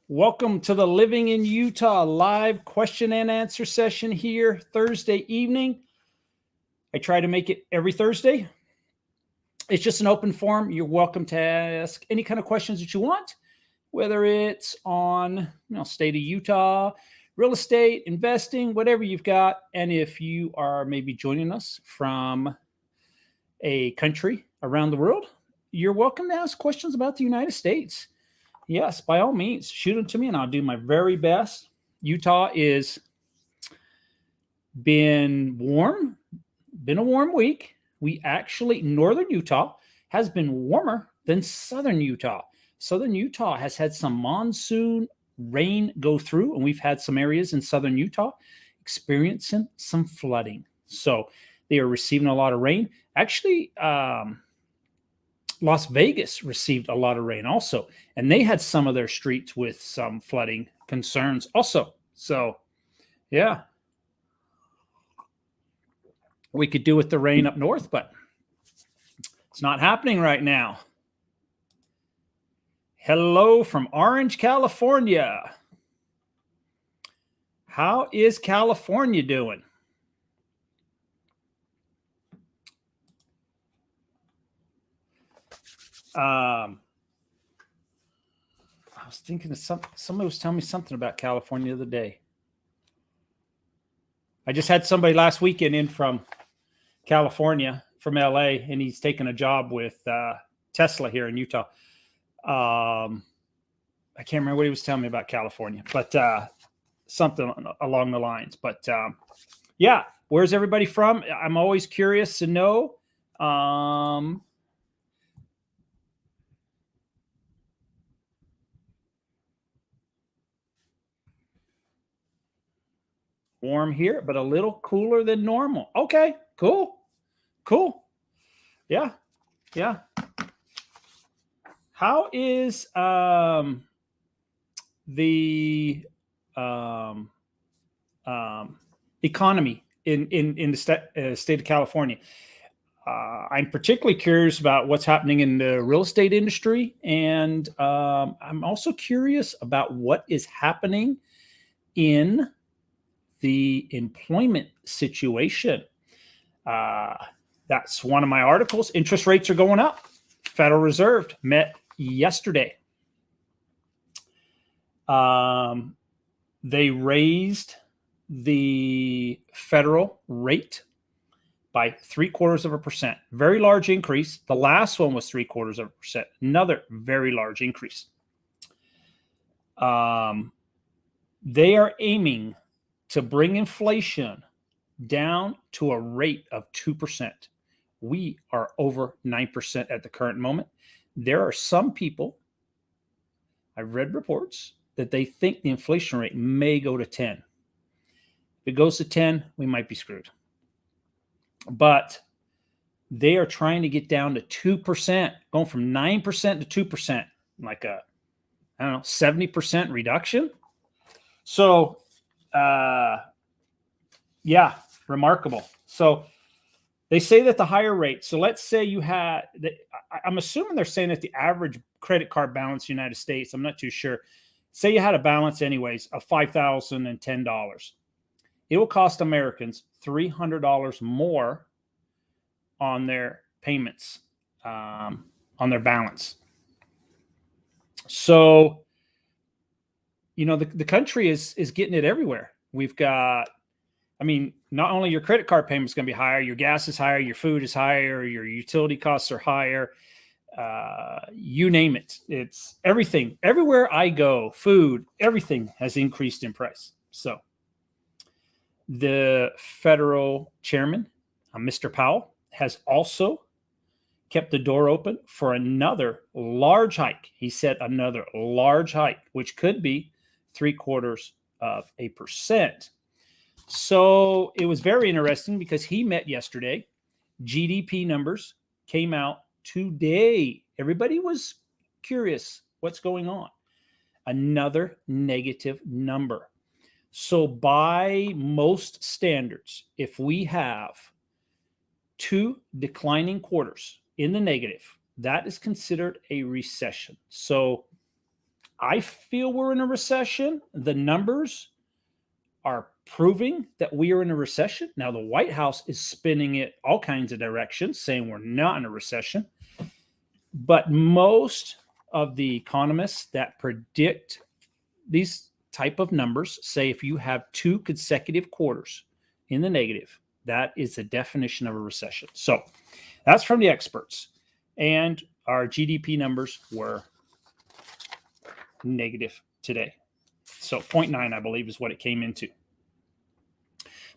Welcome to the Living in Utah live question and answer session here Thursday evening. I try to make it every Thursday. It's just an open forum. You're welcome to ask any kind of questions that you want, whether it's on state of Utah, real estate, investing, whatever you've got. And if you are maybe joining us from a country around the world, you're welcome to ask questions about the United States. Yes, by all means, shoot them to me and I'll do my very best. Utah is been warm, been a warm week. Northern Utah has been warmer than southern Utah. Southern Utah has had some monsoon rain go through, and we've had some areas in southern Utah experiencing some flooding. So they are receiving a lot of rain. Actually, Las Vegas received a lot of rain also, and they had some of their streets with some flooding concerns also. So, yeah, we could do with the rain up north, but it's not happening right now. Hello from Orange, California. How is California doing? I was thinking of somebody was telling me something about California the other day. I just had somebody last weekend in from California, from LA, and he's taking a job with Tesla here in Utah. I can't remember what he was telling me about California, but something along the lines. But yeah, where's everybody from? I'm always curious to know. Warm here, but a little cooler than normal. Okay, cool. Yeah. How is the economy in the state of California? I'm particularly curious about what's happening in the real estate industry, and I'm also curious about what is happening in the employment situation. That's one of my articles. Interest rates are going up. Federal Reserve met yesterday. They raised the federal rate by 0.75%. Very large increase. The last one was 0.75%. Another very large increase. They are aiming to bring inflation down to a rate of 2%. We are over 9% at the current moment. There are some people, I've read reports, that they think the inflation rate may go to 10. If it goes to 10, we might be screwed. But they are trying to get down to 2%, going from 9% to 2%, like a, 70% reduction. So, yeah, remarkable. So they say that the higher rate, so let's say you had, I'm assuming they're saying that the average credit card balance in the United States, I'm not too sure, say you had a balance anyways of $5,010. It will cost Americans $300 more on their payments, on their balance. So, the country is getting it everywhere. We've got, not only your credit card payment is going to be higher, your gas is higher, your food is higher, your utility costs are higher, you name it. It's everything. Everywhere I go, food, everything has increased in price. So the federal chairman, Mr. Powell, has also kept the door open for another large hike. He said another large hike, which could be 0.75%. So it was very interesting because he met yesterday. GDP numbers came out today. Everybody was curious what's going on. Another negative number. So by most standards, if we have 2 declining quarters in the negative, that is considered a recession. So I feel we're in a recession. The numbers are proving that we are in a recession. Now, the White House is spinning it all kinds of directions, saying we're not in a recession. But most of the economists that predict these type of numbers say if you have 2 consecutive quarters in the negative, that is the definition of a recession. So that's from the experts. And our GDP numbers were negative today. So 0.9, I believe, is what it came into.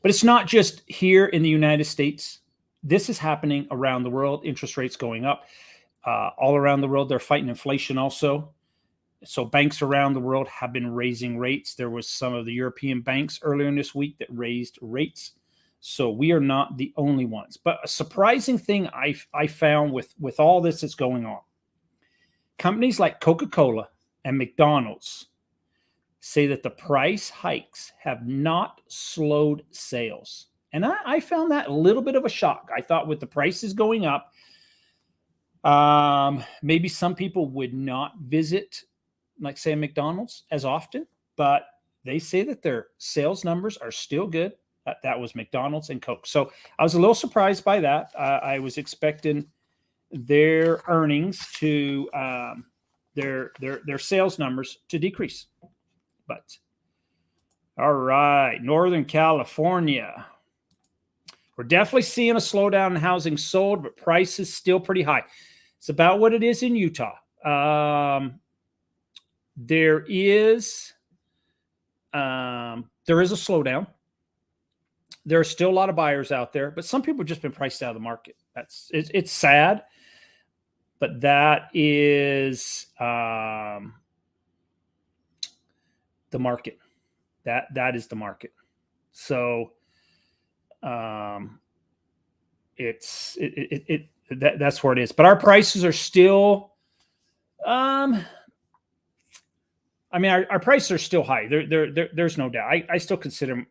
But it's not just here in the United States. This is happening around the world. Interest rates going up. All around the world, they're fighting inflation also. So banks around the world have been raising rates. There was some of the European banks earlier in this week that raised rates. So we are not the only ones. But a surprising thing I found with all this that's going on, companies like Coca-Cola and McDonald's say that the price hikes have not slowed sales. And I found that a little bit of a shock. I thought with the prices going up, maybe some people would not visit, like say McDonald's as often, but they say that their sales numbers are still good. That was McDonald's and Coke. So I was a little surprised by that. I was expecting their earnings to their sales numbers to decrease. But all right, Northern California. We're definitely seeing a slowdown in housing sold, but prices still pretty high. It's about what it is in Utah. There is a slowdown. There are still a lot of buyers out there, but some people have just been priced out of the market. It's sad, but that is the market. That is the market. So that's where it is. But our prices are still our prices are still high. There's no doubt. I still consider them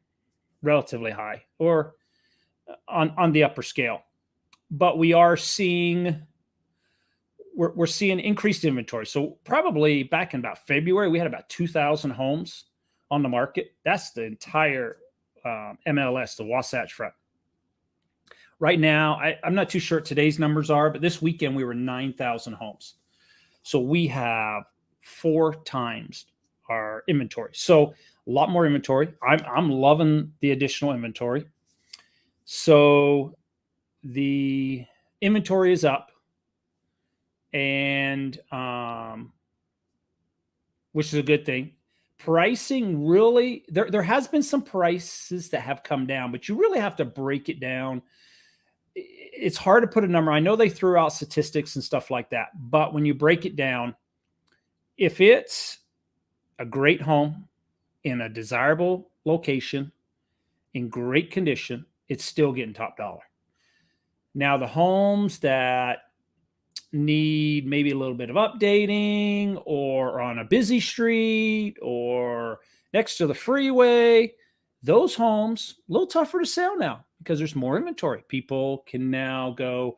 relatively high or on the upper scale. But we are seeing we're seeing increased inventory. So probably back in about February, we had about 2,000 homes on the market. That's the entire MLS, the Wasatch Front. Right now, I'm not too sure what today's numbers are, but this weekend we were 9,000 homes. So we have 4 times our inventory. So a lot more inventory. I'm loving the additional inventory. So the inventory is up, and which is a good thing. Pricing really, there has been some prices that have come down, but you really have to break it down. It's hard to put a number. I know they threw out statistics and stuff like that, but when you break it down, if it's a great home in a desirable location in great condition, it's still getting top dollar. Now, the homes that need maybe a little bit of updating or on a busy street or next to the freeway, those homes a little tougher to sell now because there's more inventory. People can now go,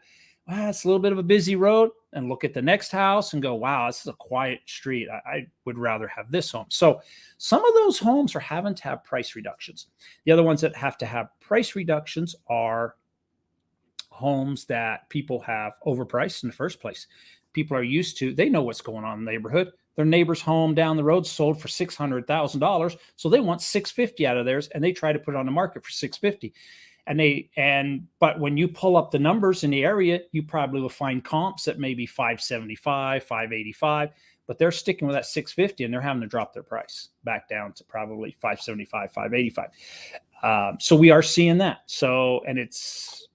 wow, it's a little bit of a busy road, and look at the next house and go, wow, this is a quiet street. I would rather have this home. So some of those homes are having to have price reductions. The other ones that have to have price reductions are homes that people have overpriced in the first place. People are used to, they know what's going on in the neighborhood. Their neighbor's home down the road sold for $600,000. So they want $650,000 out of theirs, and they try to put it on the market for $650,000. But when you pull up the numbers in the area, you probably will find comps at maybe $575,000, $585,000, but they're sticking with that $650,000, and they're having to drop their price back down to probably $575,000, $585,000. So we are seeing that. So, and it's,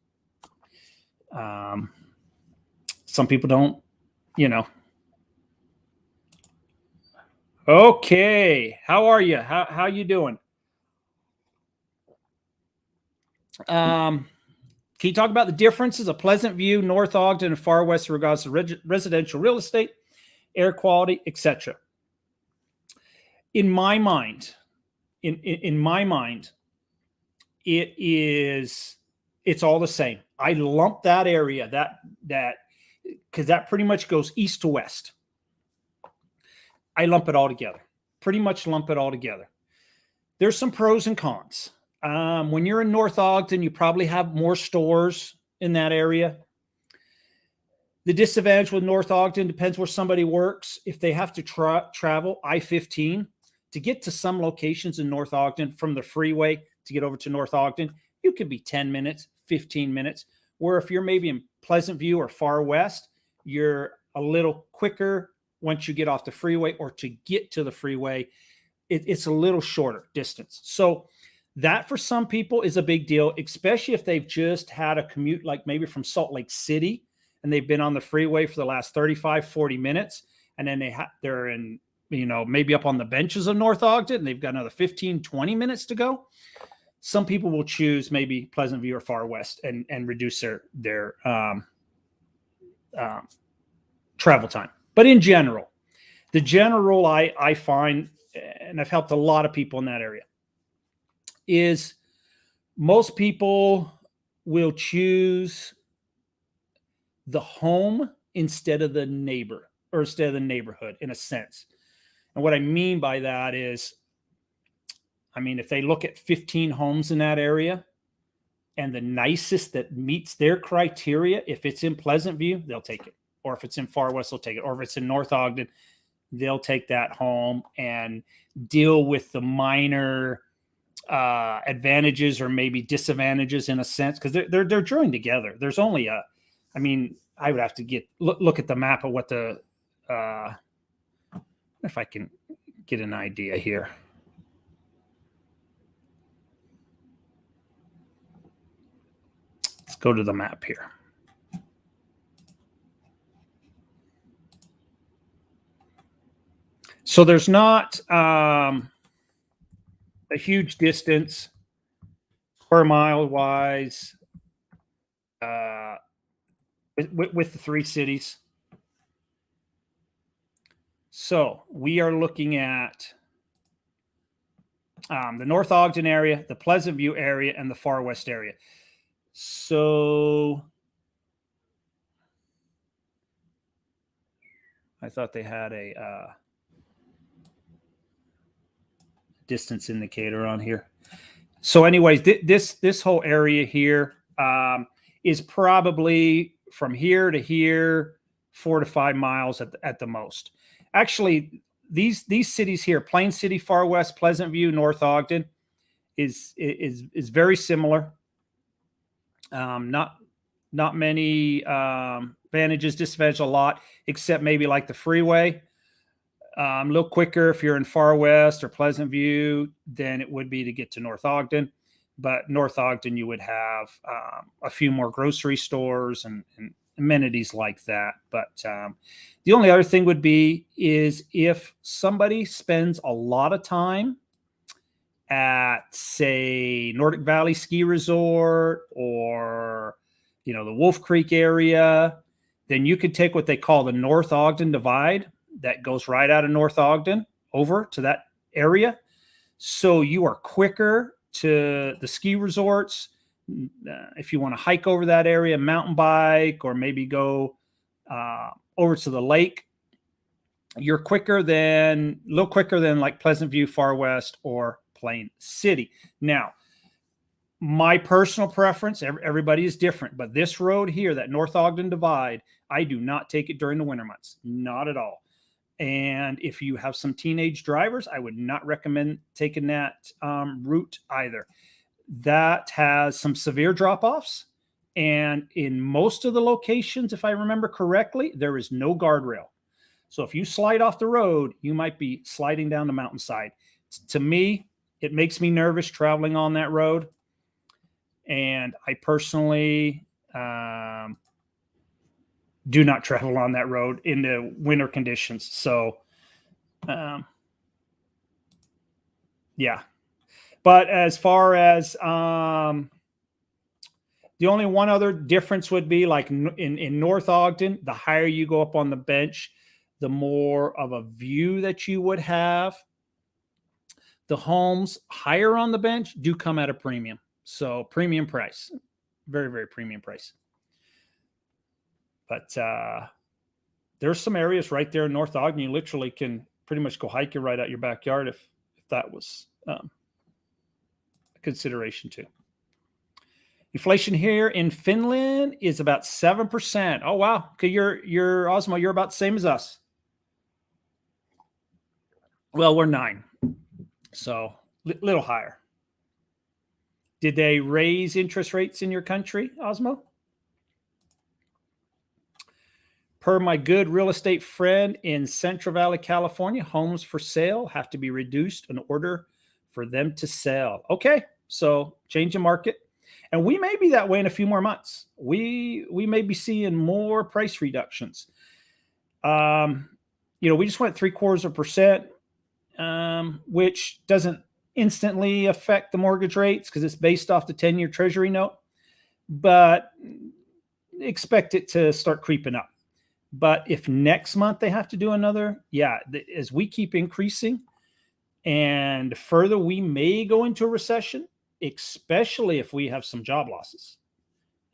some people don't, Okay. How are you? How you doing? Can you talk about the differences of Pleasant View, North Ogden, and Far West in regards to residential real estate, air quality, etc.? In my mind, it's all the same. I lump that area that because that pretty much goes east to west. I lump it all together. Pretty much lump it all together. There's some pros and cons. When you're in North Ogden, you probably have more stores in that area. The disadvantage with North Ogden depends where somebody works. If they have to travel I-15 to get to some locations in North Ogden from the freeway to get over to North Ogden, you could be 10 minutes, 15 minutes. Where if you're maybe in Pleasant View or Far West, you're a little quicker once you get off the freeway, or to get to the freeway, it's a little shorter distance. So that for some people is a big deal, especially if they've just had a commute, like maybe from Salt Lake City, and they've been on the freeway for the last 35, 40 minutes. And then they're in, maybe up on the benches of North Ogden, and they've got another 15, 20 minutes to go. Some people will choose maybe Pleasant View or Far West and reduce their travel time. But in general, the general rule I find, and I've helped a lot of people in that area, is most people will choose the home instead of the neighbor, or instead of the neighborhood, in a sense. And what I mean by that is, if they look at 15 homes in that area, and the nicest that meets their criteria, if it's in Pleasant View, they'll take it. Or if it's in Far West, they'll take it. Or if it's in North Ogden, they'll take that home and deal with the minor advantages or maybe disadvantages, in a sense, because they're joined together. There's only I would have to look at the map of what the if I can get an idea here. Let's go to the map here. So there's not a huge distance square mile wise with the three cities. So we are looking at the North Ogden area, the Pleasant View area, and the Far West area. So I thought they had a distance indicator on here. So anyways, this whole area here is probably from here to here 4 to 5 miles at the most. Actually, these cities here, Plain City, Far West, Pleasant View, North Ogden, is very similar. Not many advantages, disadvantages a lot, except maybe like the freeway. A little quicker if you're in Far West or Pleasant View than it would be to get to North Ogden. But North Ogden, you would have a few more grocery stores and amenities like that. But the only other thing would be is if somebody spends a lot of time at, say, Nordic Valley Ski Resort or, the Wolf Creek area, then you could take what they call the North Ogden Divide that goes right out of North Ogden over to that area. So you are quicker to the ski resorts. If you want to hike over that area, mountain bike, or maybe go over to the lake, you're a little quicker than like Pleasant View, Far West, or Plain City. Now, my personal preference, everybody is different, but this road here, that North Ogden Divide, I do not take it during the winter months. Not at all. And if you have some teenage drivers, I would not recommend taking that route either. That has some severe drop-offs. And in most of the locations, if I remember correctly, there is no guardrail. So if you slide off the road, you might be sliding down the mountainside. To me, it makes me nervous traveling on that road. And I personally do not travel on that road in the winter conditions. So, yeah. But as far as the only one other difference would be like in North Ogden, the higher you go up on the bench, the more of a view that you would have. The homes higher on the bench do come at a premium. So premium price, very, very premium price. But there's some areas right there in North Ogden you literally can pretty much go hiking right out your backyard if that was a consideration too. Inflation here in Finland is about 7%. Oh wow! Okay, you're Osmo. You're about the same as us. Well, we're 9, so little higher. Did they raise interest rates in your country, Osmo? Per my good real estate friend in Central Valley, California, homes for sale have to be reduced in order for them to sell. Okay, so change the market. And we may be that way in a few more months. We may be seeing more price reductions. We just went 0.75%, which doesn't instantly affect the mortgage rates because it's based off the 10-year Treasury note, but expect it to start creeping up. But if next month they have to do another, as we keep increasing and further, we may go into a recession, especially if we have some job losses.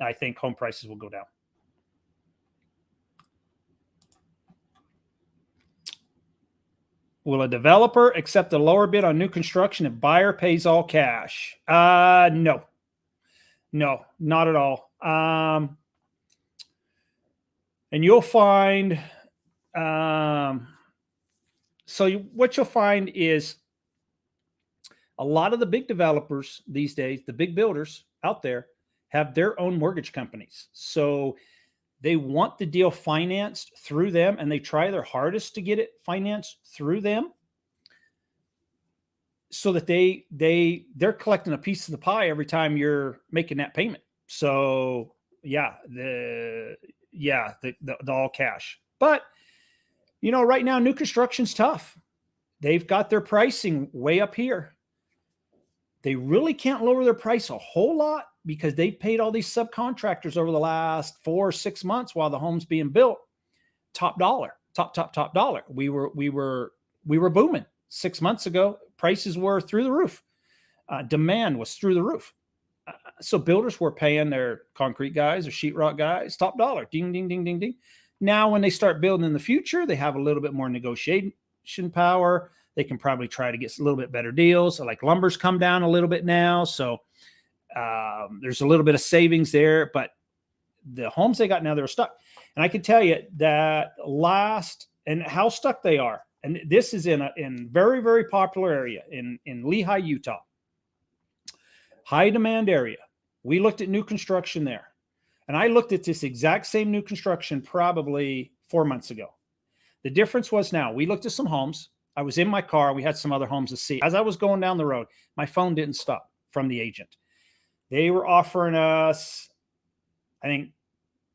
I think home prices will go down. Will a developer accept a lower bid on new construction if buyer pays all cash? No, not at all. And you'll find, what you'll find is a lot of the big developers these days, the big builders out there, have their own mortgage companies. So they want the deal financed through them, and they try their hardest to get it financed through them so that they're collecting a piece of the pie every time you're making that payment. So the all cash. But right now new construction's tough. They've got their pricing way up here. They really can't lower their price a whole lot because they've paid all these subcontractors over the last 4 or 6 months while the home's being built. Top dollar. We were booming 6 months ago. Prices were through the roof. Demand was through the roof. So builders were paying their concrete guys or sheetrock guys top dollar. Ding, ding, ding, ding, ding. Now, when they start building in the future, they have a little bit more negotiation power. They can probably try to get a little bit better deals. So like lumber's come down a little bit now. So there's a little bit of savings there, but the homes they got now, they're stuck. And I can tell you that and how stuck they are. And this is in very, very popular area in Lehi, Utah. High demand area. We looked at new construction there. And I looked at this exact same new construction probably 4 months ago. The difference was now we looked at some homes. I was in my car. We had some other homes to see. As I was going down the road, my phone didn't stop from the agent. They were offering us, I think,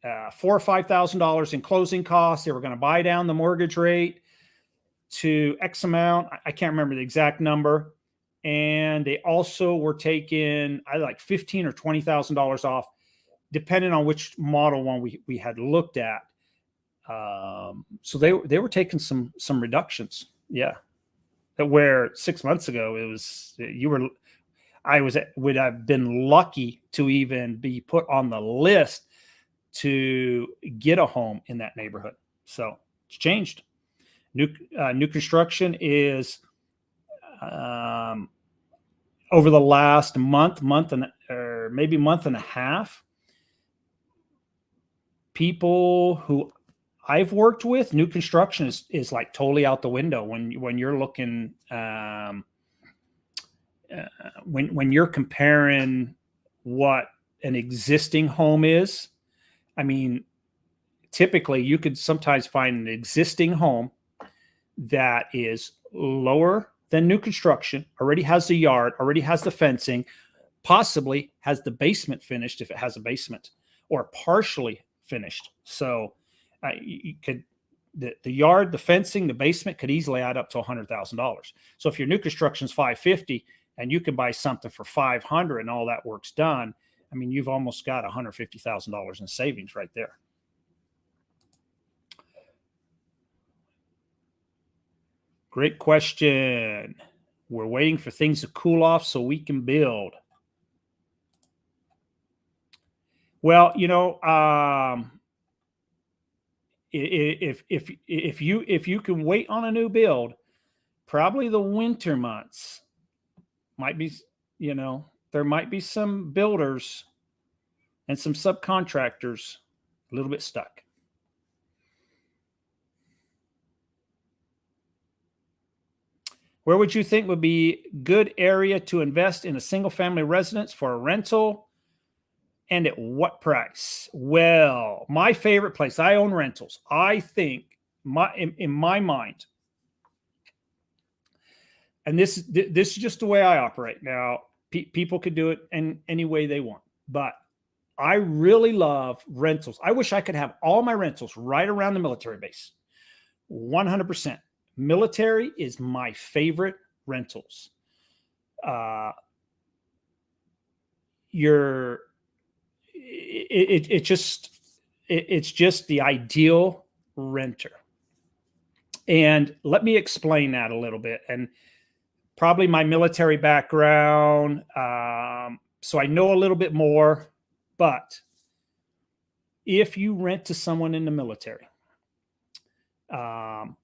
$4,000 or $5,000 in closing costs. They were going to buy down the mortgage rate to X amount. I can't remember the exact number. And they also were taking like $15,000 or $20,000 off, depending on which model one we had looked at. So they were taking some reductions. Yeah. Where 6 months ago would have been lucky to even be put on the list to get a home in that neighborhood. So it's changed. New construction is over the last month or maybe month and a half. People who I've worked with, new construction is like totally out the window when you're looking when you're comparing what an existing home is. I mean, typically you could sometimes find an existing home that is lower than new construction, already has the yard, already has the fencing, possibly has the basement finished if it has a basement, or partially finished. So you could the yard, the fencing, the basement could easily add up to $100,000. So if your new construction is $550 and you can buy something for $500 and all that work's done, I mean, you've almost got $150,000 in savings right there. Great question. We're waiting for things to cool off so we can build. Well, if you can wait on a new build, probably the winter months might be, there might be some builders and some subcontractors a little bit stuck. Where would you think would be good area to invest in a single family residence for a rental, and at what price? Well, my favorite place, I own rentals. I think in my mind, and this is just the way I operate. Now, people could do it in any way they want, but I really love rentals. I wish I could have all my rentals right around the military base. 100%. Military is my favorite rentals. It's just the ideal renter. And let me explain that a little bit. And probably my military background, so I know a little bit more. But if you rent to someone in the military,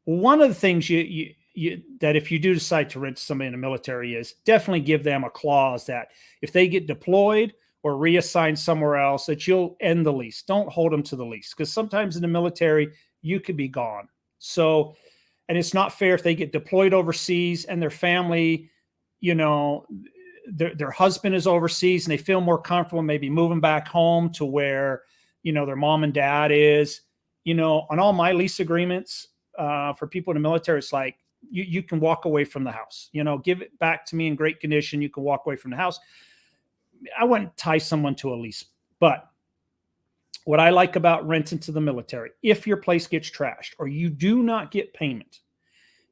one of the things that if you do decide to rent to somebody in the military is definitely give them a clause that if they get deployed or reassigned somewhere else, that you'll end the lease. Don't hold them to the lease, because sometimes in the military you could be gone. So, and it's not fair if they get deployed overseas and their family, their husband is overseas and they feel more comfortable maybe moving back home to where, their mom and dad is. On all my lease agreements for people in the military, it's like you can walk away from the house. Give it back to me in great condition. You can walk away from the house. I wouldn't tie someone to a lease. But what I like about renting to the military, if your place gets trashed or you do not get payment,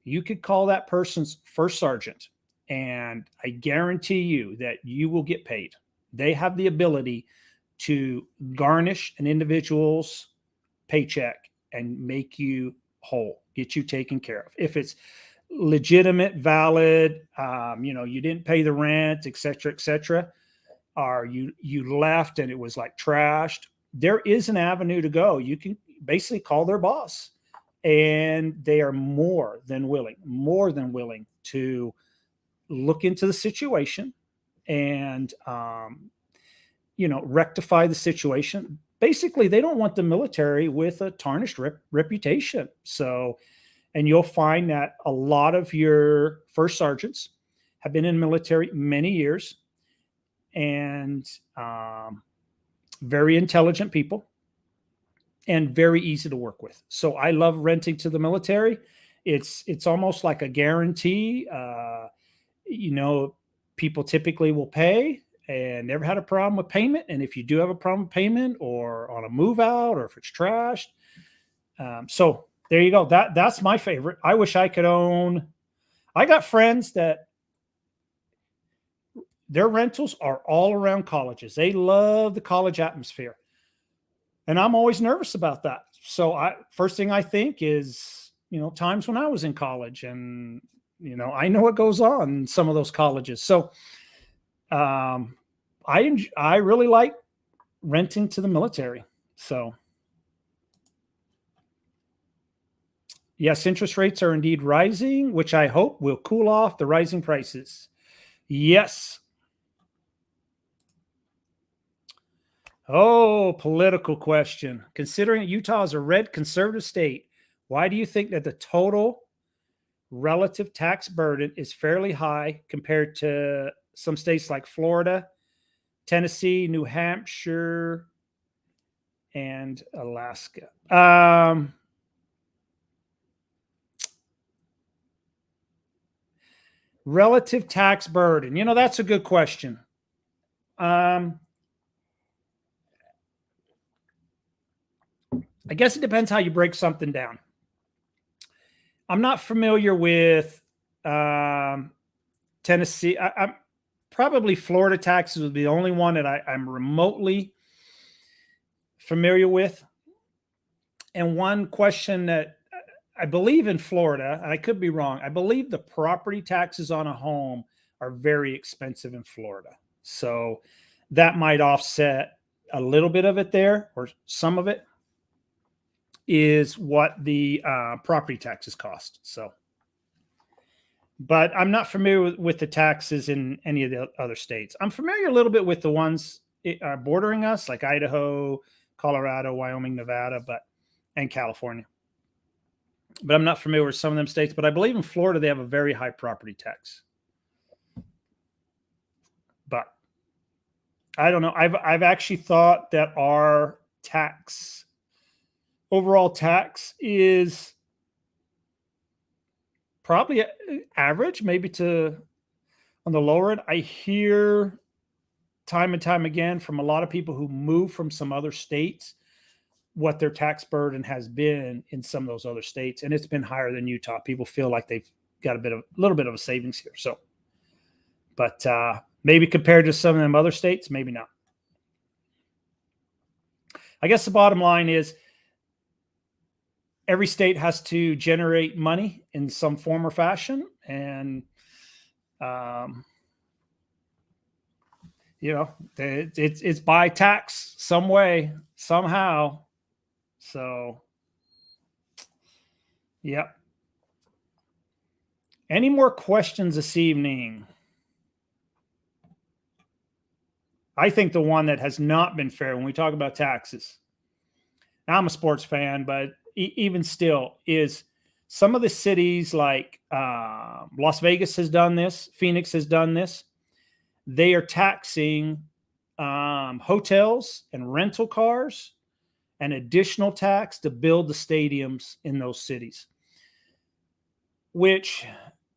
you could call that person's first sergeant, and I guarantee you that you will get paid. They have the ability to garnish an individual's paycheck and make you whole, get you taken care of. If it's legitimate, valid, you didn't pay the rent, et cetera, or you left and it was like trashed, there is an avenue to go. You can basically call their boss, and they are more than willing to look into the situation and, rectify the situation. Basically, they don't want the military with a tarnished reputation. So, and you'll find that a lot of your first sergeants have been in the military many years, and very intelligent people and very easy to work with. So I love renting to the military. It's almost like a guarantee. People typically will pay and never had a problem with payment. And if you do have a problem with payment or on a move out or if it's trashed, so there you go. That's my favorite. I wish I could own. I got friends that their rentals are all around colleges. They love the college atmosphere. And I'm always nervous about that. So first thing I think is, times when I was in college, and, I know what goes on in some of those colleges. So I really like renting to the military. So yes, interest rates are indeed rising, which I hope will cool off the rising prices. Yes. Oh, political question. Considering Utah is a red conservative state, why do you think that the total relative tax burden is fairly high compared to some states like Florida, Tennessee, New Hampshire, and Alaska? Relative tax burden. That's a good question. I guess it depends how you break something down. I'm not familiar with Tennessee. I'm probably Florida taxes would be the only one that I'm remotely familiar with. And one question that I believe in Florida, and I could be wrong, I believe the property taxes on a home are very expensive in Florida. So that might offset a little bit of it there, or some of it is what the property taxes cost. So but I'm not familiar with the taxes in any of the other states. I'm familiar a little bit with the ones bordering us, like Idaho, Colorado, Wyoming, Nevada, and California. But I'm not familiar with some of them states. But I believe in Florida they have a very high property tax. But I don't know. I've actually thought that our overall tax is probably average, maybe on the lower end. I hear time and time again from a lot of people who move from some other states what their tax burden has been in some of those other states, and it's been higher than Utah. People feel like they've got a little bit of a savings here. So, but maybe compared to some of them other states, maybe not. I guess the bottom line is every state has to generate money in some form or fashion, and it's by tax some way, somehow. So, yep. Any more questions this evening? I think the one that has not been fair when we talk about taxes, I'm a sports fan, but even still, is some of the cities like Las Vegas has done this, Phoenix has done this. They are taxing hotels and rental cars, an additional tax to build the stadiums in those cities, which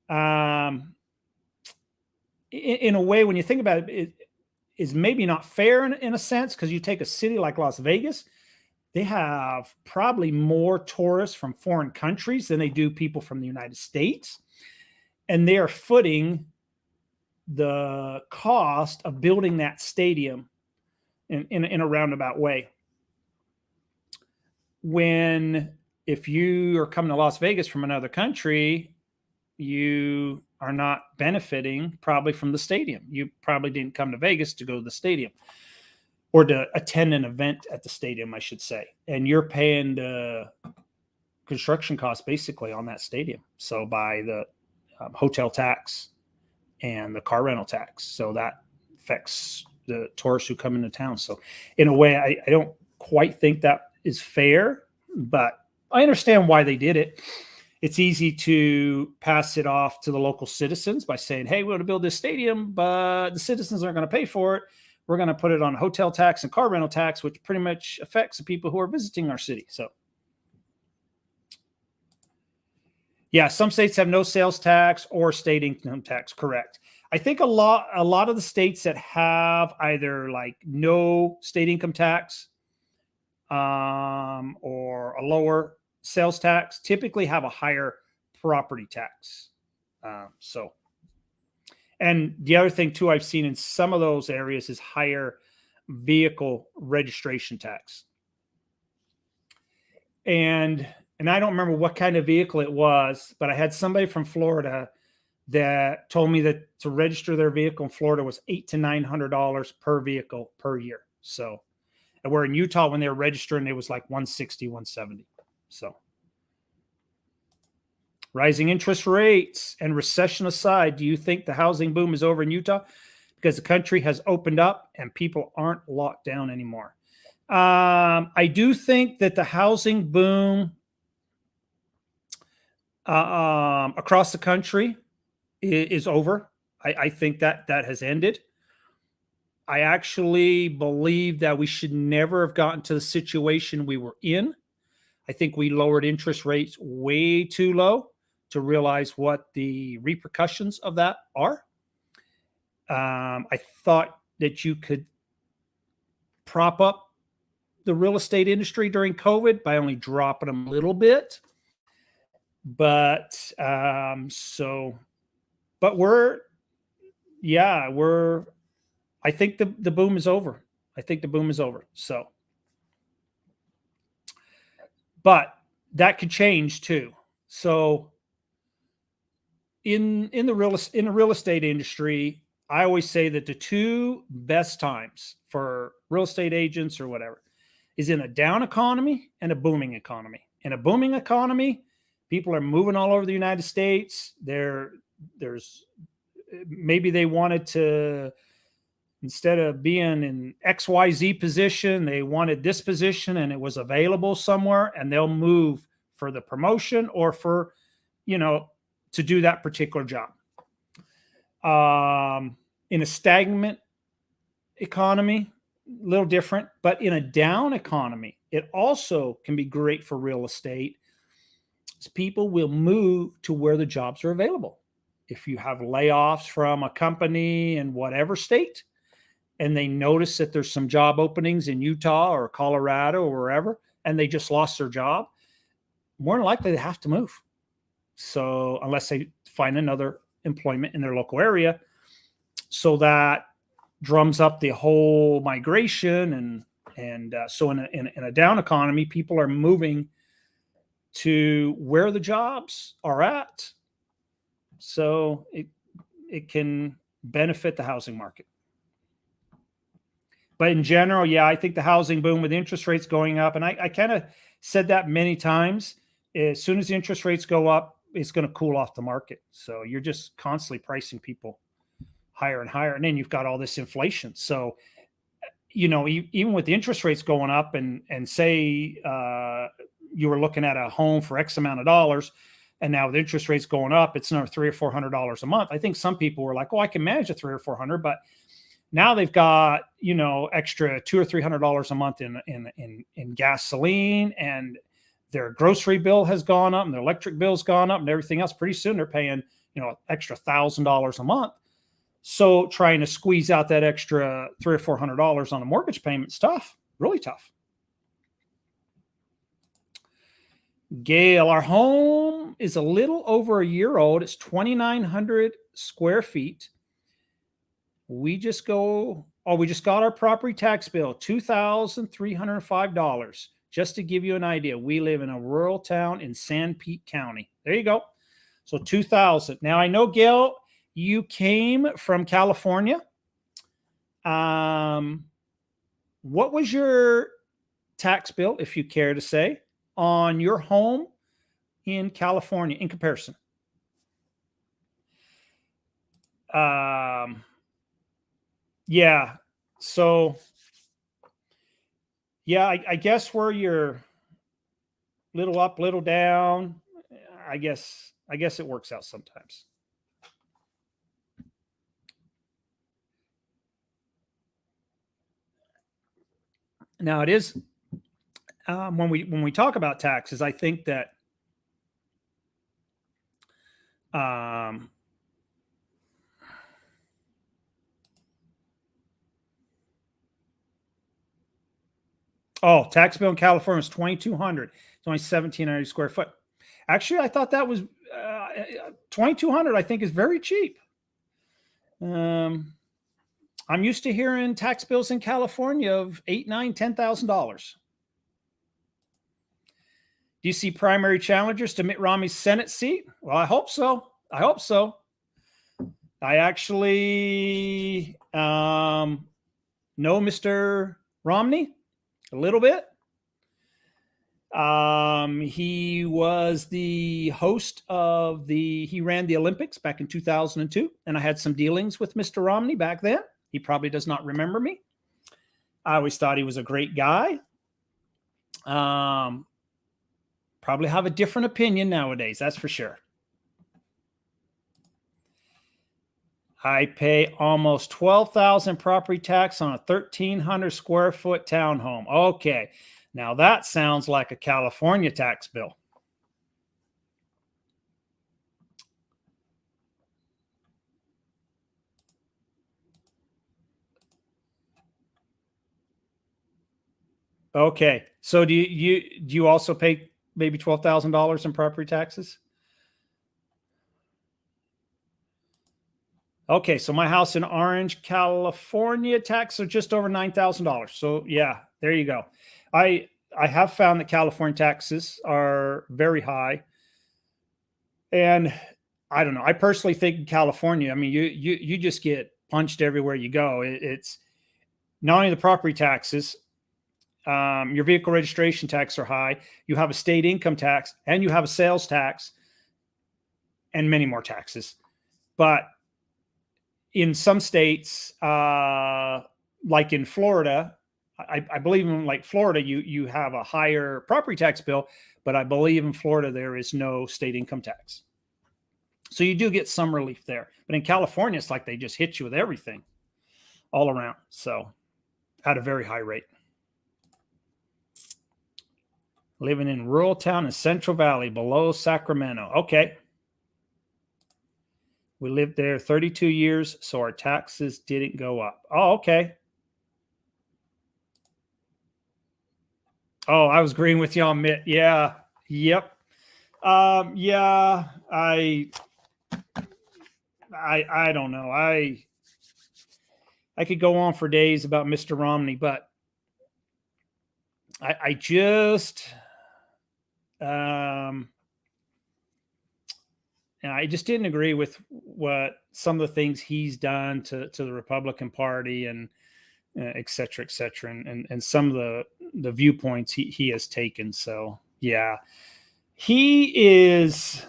in a way, when you think about it, is maybe not fair in a sense, because you take a city like Las Vegas, they have probably more tourists from foreign countries than they do people from the United States. And they are footing the cost of building that stadium in a roundabout way. If you are coming to Las Vegas from another country, you are not benefiting probably from the stadium. You probably didn't come to Vegas to go to the stadium or to attend an event at the stadium, I should say. And you're paying the construction costs basically on that stadium. So by the hotel tax and the car rental tax. So that affects the tourists who come into town. So in a way, I don't quite think that is fair, but I understand why they did it. It's easy to pass it off to the local citizens by saying, hey, we want to build this stadium, but the citizens aren't going to pay for it. We're going to put it on hotel tax and car rental tax, which pretty much affects the people who are visiting our city. So, yeah, some states have no sales tax or state income tax. Correct. I think a lot of the states that have either like no state income tax or a lower sales tax typically have a higher property tax. And the other thing too, I've seen in some of those areas is higher vehicle registration tax. And I don't remember what kind of vehicle it was, but I had somebody from Florida that told me that to register their vehicle in Florida was $800 to $900 per vehicle per year. So, and where in Utah, when they were registering, it was like $160, $170. So, rising interest rates and recession aside, do you think the housing boom is over in Utah because the country has opened up and people aren't locked down anymore? I do think that the housing boom across the country is over. I think that has ended. I actually believe that we should never have gotten to the situation we were in. I think we lowered interest rates way too low to realize what the repercussions of that are. I thought that you could prop up the real estate industry during COVID by only dropping them a little bit. But I think the boom is over. I think the boom is over. So, but that could change too. So in the real estate industry, I always say that the two best times for real estate agents or whatever is in a down economy and a booming economy. In a booming economy, people are moving all over the United States. They're there's maybe they wanted to, instead of being in XYZ position, they wanted this position and it was available somewhere, and they'll move for the promotion or for, to do that particular job. In a stagnant economy, a little different, but in a down economy, it also can be great for real estate. People will move to where the jobs are available. If you have layoffs from a company in whatever state, and they notice that there's some job openings in Utah or Colorado or wherever, and they just lost their job, more than likely they have to move. So unless they find another employment in their local area, so that drums up the whole migration. And so in a down economy, people are moving to where the jobs are at. So it can benefit the housing market. But in general, yeah, I think the housing boom with interest rates going up, and I kind of said that many times, as soon as the interest rates go up, it's going to cool off the market. So you're just constantly pricing people higher and higher. And then you've got all this inflation. So, even with the interest rates going up and say you were looking at a home for X amount of dollars, and now with interest rates going up, it's another $300 or $400 a month. I think some people were like, "Oh, I can manage a $300 or $400," but now they've got, extra $200 or $300 a month in gasoline, and their grocery bill has gone up and their electric bill's gone up and everything else. Pretty soon they're paying, extra $1,000 a month. So trying to squeeze out that extra $300 or $400 on a mortgage payment is tough, really tough. Gail, our home is a little over a year old. It's 2,900 square feet. We just got our property tax bill, $2,305. Just to give you an idea, we live in a rural town in San Pete County. There you go. So $2,000. Now I know, Gail, you came from California. What was your tax bill, if you care to say, on your home in California in comparison? Yeah. So, yeah, I guess where you're little up, little down, I guess it works out sometimes. Now it is when we talk about taxes, I think that tax bill in California is $2,200. It's only 1,700 square foot. Actually, I thought that was $2,200. I think is very cheap. I'm used to hearing tax bills in California of $8,000, $9,000, $10,000. Do you see primary challengers to Mitt Romney's Senate seat? Well, I hope so. I actually know Mr. Romney a little bit. He was the host of he ran the Olympics back in 2002, and I had some dealings with Mr. Romney back then. He probably does not remember me. I always thought he was a great guy. Probably have a different opinion nowadays, that's for sure. I pay almost $12,000 property tax on a 1,300 square foot townhome. Okay, now that sounds like a California tax bill. Okay, so do you also pay maybe $12,000 in property taxes? Okay, so my house in Orange, California, taxes are just over $9,000. So yeah, there you go. I have found that California taxes are very high, and I don't know. I personally think in California, I mean, you just get punched everywhere you go. It's not only the property taxes, your vehicle registration tax are high. You have a state income tax, and you have a sales tax, and many more taxes. But in some states, like in Florida, I believe in like Florida, you have a higher property tax bill, but I believe in Florida there is no state income tax. So you do get some relief there. But in California, it's like they just hit you with everything all around. So at a very high rate. Living in rural town in Central Valley below Sacramento. Okay. We lived there 32 years, so our taxes didn't go up. Oh, okay. Oh, I was agreeing with you on Mitt. Yeah. Yep. Yeah, I don't know. I could go on for days about Mr. Romney, but I just and I just didn't agree with what some of the things he's done to the Republican Party and et cetera, and some of the viewpoints he has taken. So yeah, he is.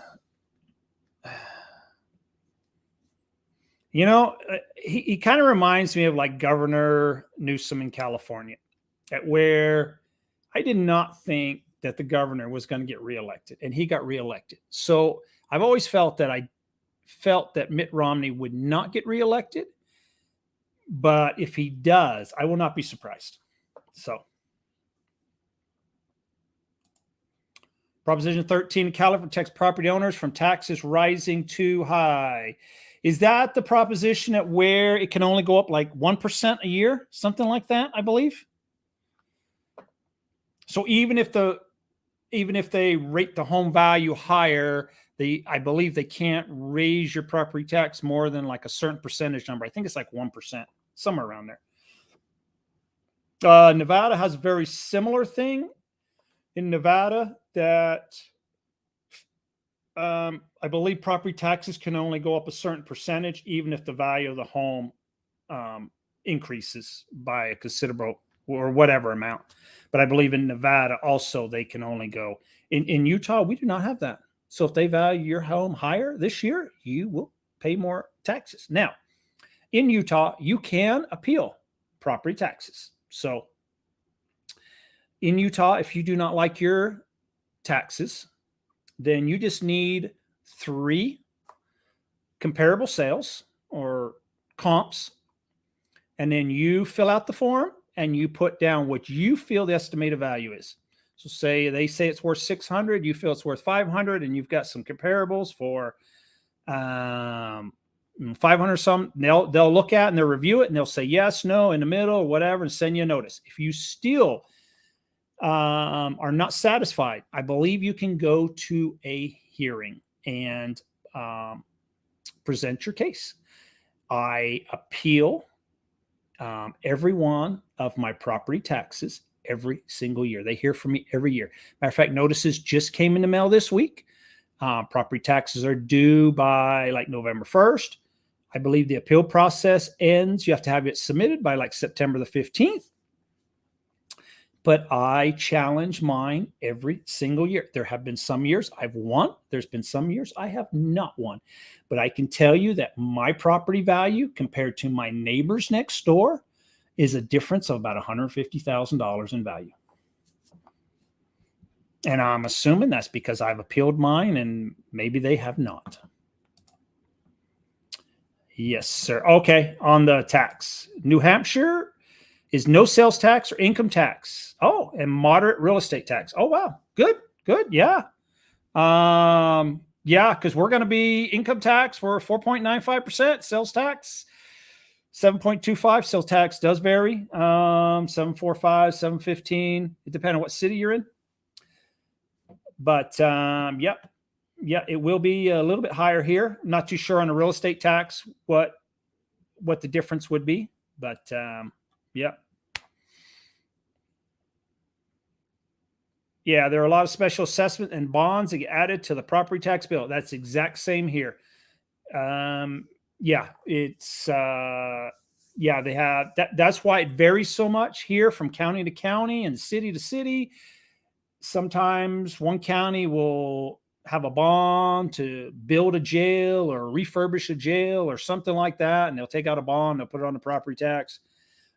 He kind of reminds me of like Governor Newsom in California, at where I did not think that the governor was going to get reelected, and he got reelected. So I've always felt that Mitt Romney would not get reelected, but if he does, I will not be surprised. So, Proposition 13, California protects property owners from taxes rising too high. Is that the proposition at where it can only go up like 1% a year? Something like that, I believe. So even if they rate the home value higher, I believe they can't raise your property tax more than like a certain percentage number. I think it's like 1%, somewhere around there. Nevada has a very similar thing in Nevada that I believe property taxes can only go up a certain percentage, even if the value of the home increases by a considerable or whatever amount. But I believe in Nevada also they can only go. In Utah, we do not have that. So if they value your home higher this year, you will pay more taxes. Now, in Utah, you can appeal property taxes. So in Utah, if you do not like your taxes, then you just need 3 comparable sales or comps, and then you fill out the form and you put down what you feel the estimated value is. So they say it's worth 600, you feel it's worth 500, and you've got some comparables for 500 some. They'll look at and they'll review it and they'll say yes, no, in the middle, or whatever, and send you a notice. If you still are not satisfied, I believe you can go to a hearing and present your case. I appeal every one of my property taxes every single year. They hear from me every year. Matter of fact, notices just came in the mail this week. Property taxes are due by like November 1st. I believe the appeal process ends. You have to have it submitted by like September the 15th. But I challenge mine every single year. There have been some years I've won. There's been some years I have not won. But I can tell you that my property value compared to my neighbors next door is a difference of about $150,000 in value. And I'm assuming that's because I've appealed mine and maybe they have not. Yes, sir. Okay, on the tax. New Hampshire is no sales tax or income tax. Oh, and moderate real estate tax. Oh, wow. Good. Yeah. Yeah, because we're going to be income tax. We're 4.95%. Sales tax 7.25. Sales tax does vary. 7.45, 7.15. It depends on what city you're in. But yep. Yeah, it will be a little bit higher here. I'm not too sure on the real estate tax what the difference would be, but yeah. Yeah, there are a lot of special assessment and bonds that get added to the property tax bill. That's exact same here. Yeah, it's yeah, they have that. That's why it varies so much here from county to county and city to city. Sometimes one county will have a bond to build a jail or refurbish a jail or something like that, and they'll take out a bond, they'll put it on the property tax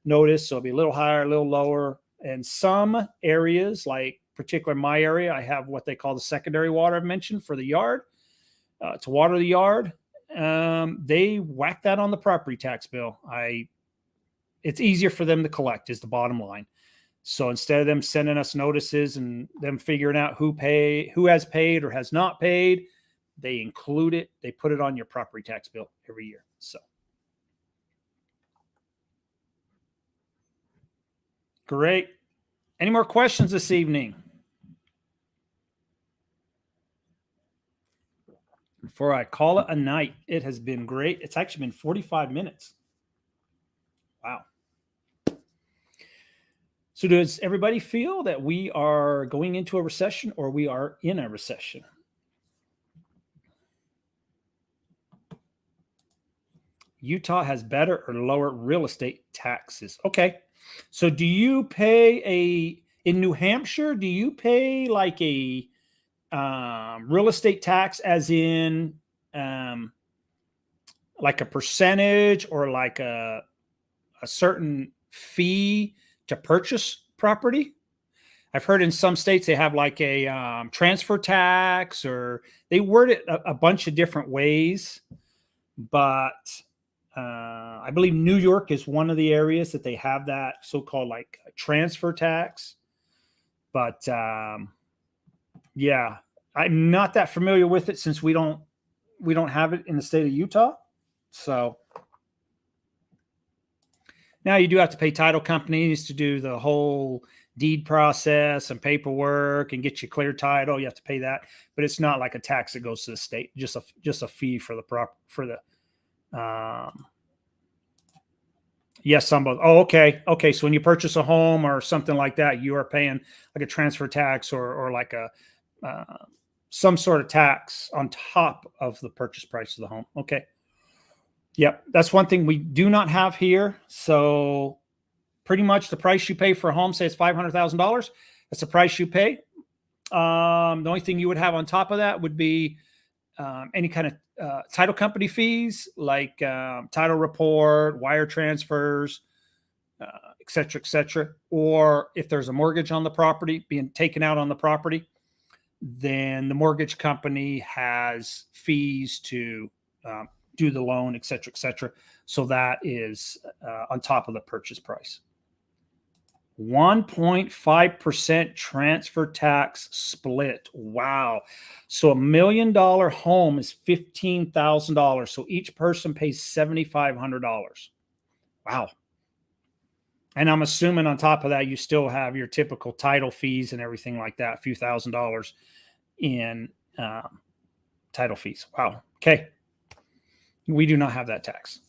notice, so it'll be a little higher, a little lower. And some areas, like particularly my area, I have what they call the secondary water I've mentioned for the yard, to water the yard. They whack that on the property tax bill. It's easier for them to collect is the bottom line. So instead of them sending us notices and them figuring out who has paid or has not paid, they include it. They put it on your property tax bill every year. So great. Any more questions this evening? Before I call it a night, it has been great. It's actually been 45 minutes. Wow. So does everybody feel that we are going into a recession or we are in a recession? Utah has better or lower real estate taxes. Okay. So do you pay in New Hampshire, do you pay like a real estate tax as in like a percentage or like a certain fee to purchase property? I've heard in some states they have like a transfer tax, or they word it a bunch of different ways. But I believe New York is one of the areas that they have that so-called like transfer tax. But yeah, I'm not that familiar with it since we don't have it in the state of Utah. So now you do have to pay title companies to do the whole deed process and paperwork and get you clear title. You have to pay that, but it's not like a tax that goes to the state. Just a fee for the yes, some both. Oh, okay. So when you purchase a home or something like that, you are paying like a transfer tax or like a some sort of tax on top of the purchase price of the home. Okay. Yep, that's one thing we do not have here. So pretty much the price you pay for a home, say it's $500,000, that's the price you pay. The only thing you would have on top of that would be any kind of title company fees, like title report, wire transfers, et cetera, or if there's a mortgage on the property being taken out on the property, then the mortgage company has fees to do the loan, et cetera. So that is on top of the purchase price. 1.5% transfer tax split. Wow. So $1 million home is $15,000. So each person pays $7,500. Wow. And I'm assuming on top of that, you still have your typical title fees and everything like that, a few $1,000s in title fees. Wow. Okay. We do not have that tax.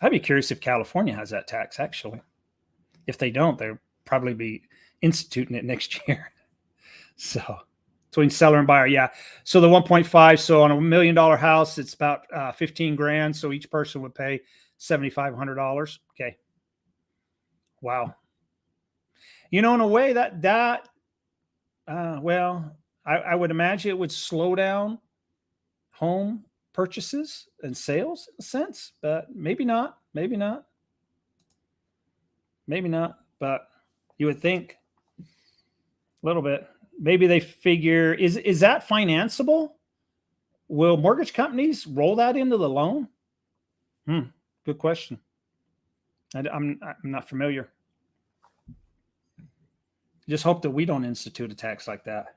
I'd be curious if California has that tax, actually. If they don't, they'll probably be instituting it next year. So between seller and buyer, yeah. So the 1.5, so on a $1 million house, it's about 15 grand. So each person would pay $7,500. Okay. Wow. In a way well, I would imagine it would slow down home purchases and sales in a sense, but maybe not. But you would think a little bit. Maybe they figure, is that financeable? Will mortgage companies roll that into the loan? Good question. I'm not familiar. Just hope that we don't institute a tax like that.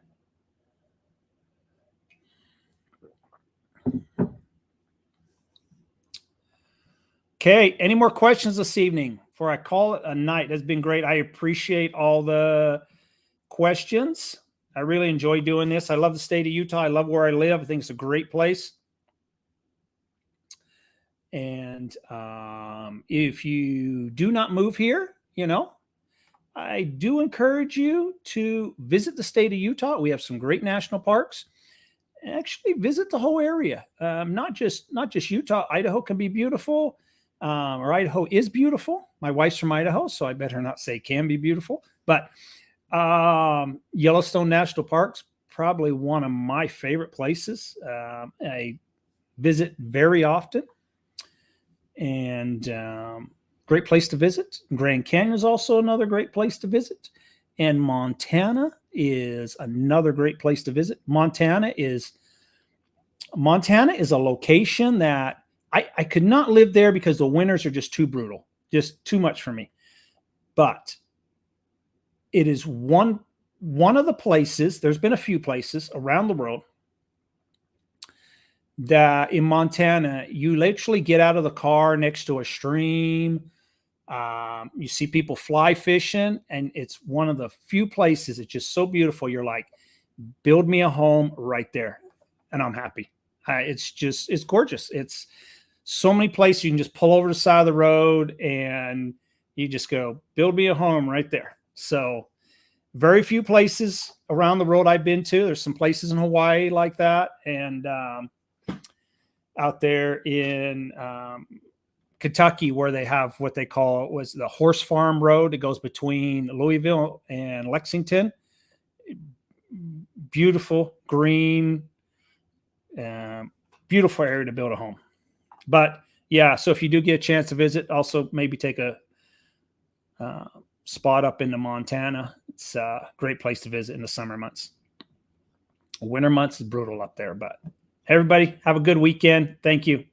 Okay, any more questions this evening before I call it a night? That's been great. I appreciate all the questions. I really enjoy doing this. I love the state of Utah. I love where I live. I think it's a great place. And if you do not move here, I do encourage you to visit the state of Utah. We have some great national parks. Actually, visit the whole area. Not just Utah. Idaho can be beautiful. Or Idaho is beautiful. My wife's from Idaho, so I better not say can be beautiful. But Yellowstone National Park's probably one of my favorite places. I visit very often, and great place to visit. Grand Canyon is also another great place to visit, and Montana is another great place to visit. Montana is a location that I could not live there because the winters are just too brutal, just too much for me. But it is one of the places. There's been a few places around the world that in Montana, you literally get out of the car next to a stream. You see people fly fishing, and it's one of the few places. It's just so beautiful. You're like, build me a home right there, and I'm happy. It's gorgeous. It's so many places you can just pull over the side of the road, and you just go, build me a home right there. So very few places around the world I've been to. There's some places in Hawaii like that, and out there in Kentucky, where they have what they call was the Horse Farm Road. It goes between Louisville and Lexington. Beautiful, green, beautiful area to build a home. But yeah, so if you do get a chance to visit, also maybe take a spot up into Montana. It's a great place to visit in the summer months. Winter months is brutal up there, but everybody have a good weekend. Thank you.